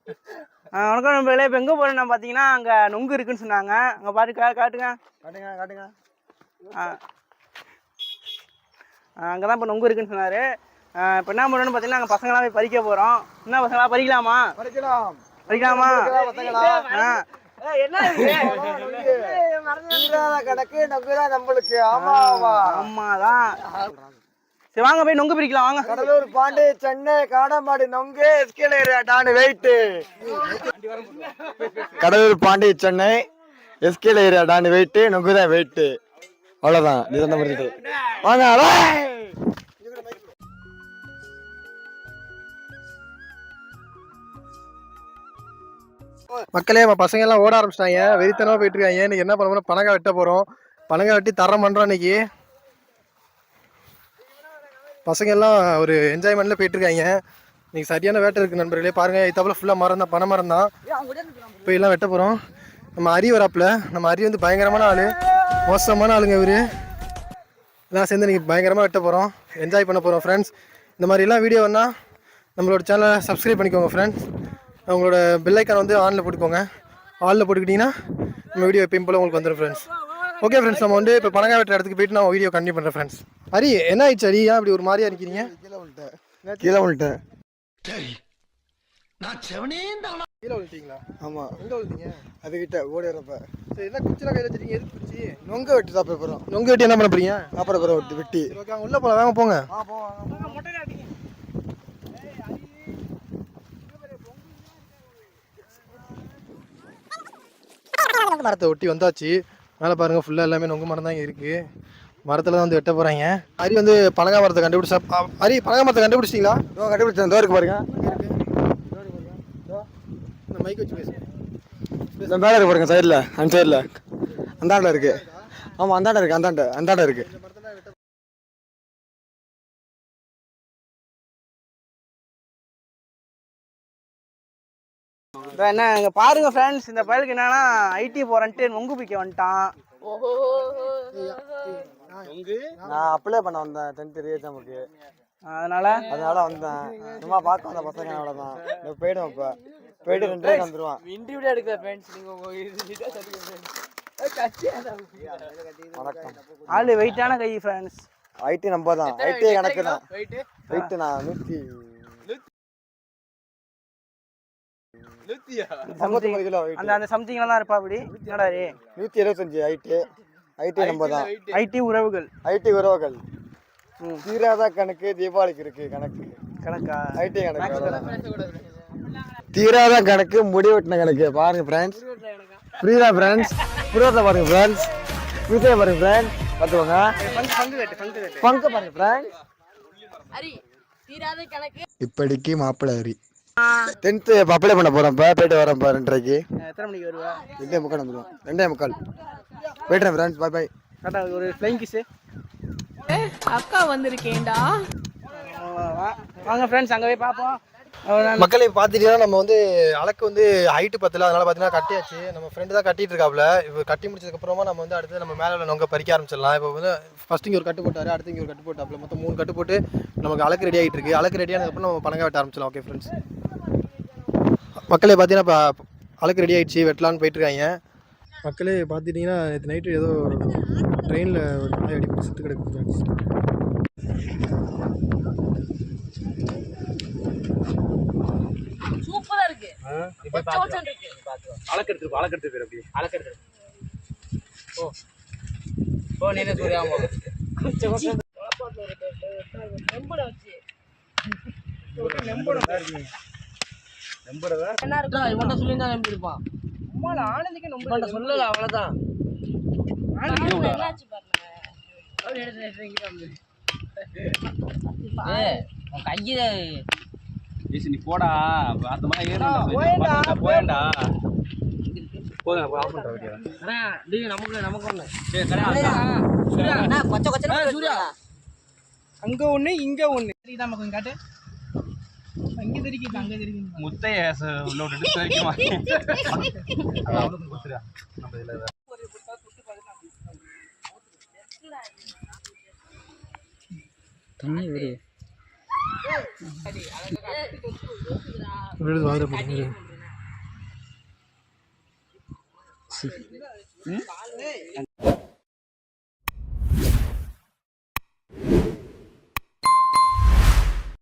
வணக்கம் நண்பர்களே. இப்போ எங்கே போகிறேன்னா பார்த்தீங்கன்னா அங்கே நொங்கு இருக்குன்னு சொன்னாங்க. அங்கே பாரு காட்டுங்க. அங்கே தான் இப்போ நொங்கு இருக்குன்னு சொன்னார். இப்போ என்ன பண்ணுறோன்னு பார்த்தீங்கன்னா அங்கே பசங்களாம் போய் பறிக்க போகிறோம். என்ன பசங்களா பறிக்கலாமா? பறிக்கலாமா? கணக்கு நம்மளுக்கு. ஆமாதான். சரி வாங்க போய் நொங்கு பிரிக்கலாம் வாங்க. கடலூர், பாண்டி, சென்னை, காடமாடி நொங்கு எஸ்கேலேரியா வெயிட். கடலூர், பாண்டி, சென்னை எஸ்கேலேரியா டான் வெயிட். நொங்கு தான் வெயிட். அவ்வளோதான். இதுதான் முடிஞ்சுட்டு வாங்க. மக்களே, பசங்க எல்லாம் ஓட ஆரம்பிச்சிட்டாங்க. வெறித்தனமா போயிட்டு இருக்காங்க. இன்னைக்கு என்ன பண்ண போறோம்? பனங்காய் வெட்ட போறோம். பனங்காய் வெட்டி தரம் பண்றோம். இன்னைக்கு பசங்க எல்லாம் ஒரு என்ஜாய்மெண்ட்ல போயிட்டு இருக்காங்க. இன்னைக்கு சரியான வேட்டை இருக்கு நண்பர்களே. பாருங்க, இத்தாப்புல ஃபுல்லா மரம் தான், பனை மரம் தான். போய் எல்லாம் வெட்ட போறோம். நம்ம அரி வராப்புல. நம்ம அரி வந்து பயங்கரமான ஆளு, மோசமான ஆளுங்க இவரு. எல்லாம் சேர்ந்து இன்னைக்கு பயங்கரமா வெட்ட போறோம், என்ஜாய் பண்ண போறோம் ஃப்ரெண்ட்ஸ். இந்த மாதிரி எல்லாம் வீடியோ வேணா நம்மளோட சேனலை சப்ஸ்கிரைப் பண்ணிக்கோங்க ஃப்ரெண்ட்ஸ். உங்களோட பெல் ஐக்கான் வந்து ஆனில் போட்டுக்கோங்க. ஆனில் போட்டுக்கிட்டிங்கன்னா நம்ம வீடியோ எப்பயும் போல் உங்களுக்கு வந்துடும் ஃப்ரெண்ட்ஸ். ஓகே ஃப்ரெண்ட்ஸ், நம்ம வந்து இப்போ பனங்காய் வெட்டுற இடத்துக்கு போயிட்டு நான் வீடியோ கண்டினியூ பண்ணுறேன் ஃப்ரெண்ட்ஸ். ஹரி, என்ன ஆயிடுச்சு ஹரி? ஏன் அப்படி ஒரு மாதிரியா இருக்கிறீங்க? கீழே விழுட்டேன். கீழே விழுட்டீங்களா? ஆமாம். எங்கே விழுந்தீங்க? அதுக்கிட்ட ஓடிறப்ப. சரி, என்ன குச்சிலாம் கையில் வச்சுருக்கீங்க? எதுக்கு குச்சி? நொங்க வெட்டி சாப்பிட போகிறோம். நொங்க வெட்டி என்ன பண்ண போறீங்க? சாப்பிட போகிறோம் வெட்டி. ஓகே, அங்கே உள்ளே போகலாம். வாங்க போங்க. மரத்தை ஒட்டி வந்தாச்சு. மேலே பாருங்க, ஃபுல்லாக எல்லாமே நொங்கு மரம் தான் இருக்குது. மரத்தில் தான் வந்து வெட்ட போகிறாங்க. ஹரி வந்து பனங்காய் மரத்தை கண்டுபிடிச்சா. ஹரி, பனங்காய் மரத்தை கண்டுபிடிச்சிங்களா? கண்டுபிடிச்சேன். தோருக்கு பாருங்க. இந்த மைக் வச்சு பேசுங்க. இந்த மேலே இருக்கு பாருங்க, சைடில். அந்த சைடில் அந்தாண்ட இருக்கு. ஆமாம், அந்தாண்ட இருக்கு. அந்தாண்ட இருக்கு. என்ன இங்கே பாருங்க ஃப்ரெண்ட்ஸ், இந்த பயலுக்கு என்னன்னா ஐடி போறேன்ட்டு நொங்கு பிக்க வந்துட்டான். நான் அப்ளை பண்ண வந்தேன் 10th ரீஎக்ஸாமுக்கு. அதனால வந்தேன். சும்மா பார்க்க வந்த பசங்க. அவ்வளோதான். போயிடும். இப்போ போயிட்டு 2 நாளைக்கு வந்துடுவான். இன்டர்வியூ எடுக்கல ஃப்ரெண்ட்ஸ். வணக்கம். ஆளு வெயிட்டான கை ஃப்ரெண்ட்ஸ். ஐடி நம்ம தான். ஐடி கணக்கு தான். வெயிட் நான் 159 கிலோ. அந்த சம்திங்ல தான் இருப்பா. அப்படி என்னடா 175 ஐடி நம்ம தான். ஐடி உறவுகள். தீராத கணக்கு தீபாவளிக்கு இருக்கு கணக்கா? ஐடி கணக்கு. தீராத கணக்கு முடி வெட்டின கணக்கு. பாருங்க ஃப்ரெண்ட்ஸ், புரியுதா ஃப்ரெண்ட்ஸ்? புரியாத பாருங்க ஃப்ரெண்ட்ஸ். புரியுதா பாருங்க ஃப்ரெண்ட்ஸ். பார்த்துக்கோங்க. பங்கு பாருங்க ஃப்ரெண்ட்ஸ். இப்படிக்கு மாப்பிள்ளை ஹரி 10th அப்ளை பண்ண போறேன். போயிட்டு வரேன். 2:30. எத்தனை மணிக்கு வருவா? 2:45 வந்துடுவோம். 2:45 போயிட்டேன் ஃப்ரெண்ட்ஸ். By by. கரெக்டா ஒரு ஃப்ளைங் கிஸ். அக்கா வந்திருக்கேன்டா. வாங்க ஃப்ரெண்ட்ஸ், அங்கே போய் பார்ப்போம். மக்களை பார்த்துட்டீங்கன்னா நம்ம வந்து அளக்கு வந்து ஹைட்டு பத்தல. அதனால பார்த்தீங்கன்னா கட்டியாச்சு. நம்ம ஃப்ரெண்டு தான் கட்டிட்டு இருக்காப்புல. இப்போ கட்டி முடிச்சதுக்கப்புறமா நம்ம வந்து அடுத்து நம்ம மேலே நொங்க பறிக்க ஆரம்பிச்சிடலாம். இப்போ வந்து ஃபர்ஸ்ட் இங்கே ஒரு கட்டு போட்டாரு, அடுத்து இங்கே ஒரு கட்டு போட்டாப்புல. மொத்தம் 3 கட்டு போட்டு நமக்கு அளக்கு ரெடி ஆகிட்டு இருக்கு. அளக்கு ரெடி ஆனதுக்கப்புறம் நம்ம பனங்காய் வெட்ட ஆரம்பிச்சிடலாம். ஓகே ஃப்ரெண்ட்ஸ், மக்களே பார்த்தீங்கன்னா இப்போ அளக்கு ரெடி ஆகிடுச்சு, வெட்டலான்னு போயிட்டுருக்காங்க. மக்களே பார்த்துட்டிங்கன்னா நேற்று நைட்டு ஏதோ ட்ரெயினில் ஒரு நாய் அடிப்பட்டு சுற்று கிடக்கு ஃப்ரெண்ட்ஸ். சூப்பரா இருக்கு. அளக்கெடுத்து அப்படி அளக்கெடுத்து. ஓ நீங்க சூர்யா சொல்லல அவ்வளவுதான். கைய நீ போடா அந்த மாதிரி ஏறணும். போயேன்டா போதும். நமக்கு ஒண்ணு சூர்யா அங்க ஒண்ணு இங்க ஒண்ணு இதாம கொஞ்சம் காட்டு. அங்க தெரிக்குது, அங்க தெரிக்குது. முத்தைய உள்ள விட்டுட்டு தெரிக்குமா? அது அவனுக்கு கொடுத்துடா. நம்ம இதுல தண்ணி விடு. விடுது வாங்க போடுங்க. ம்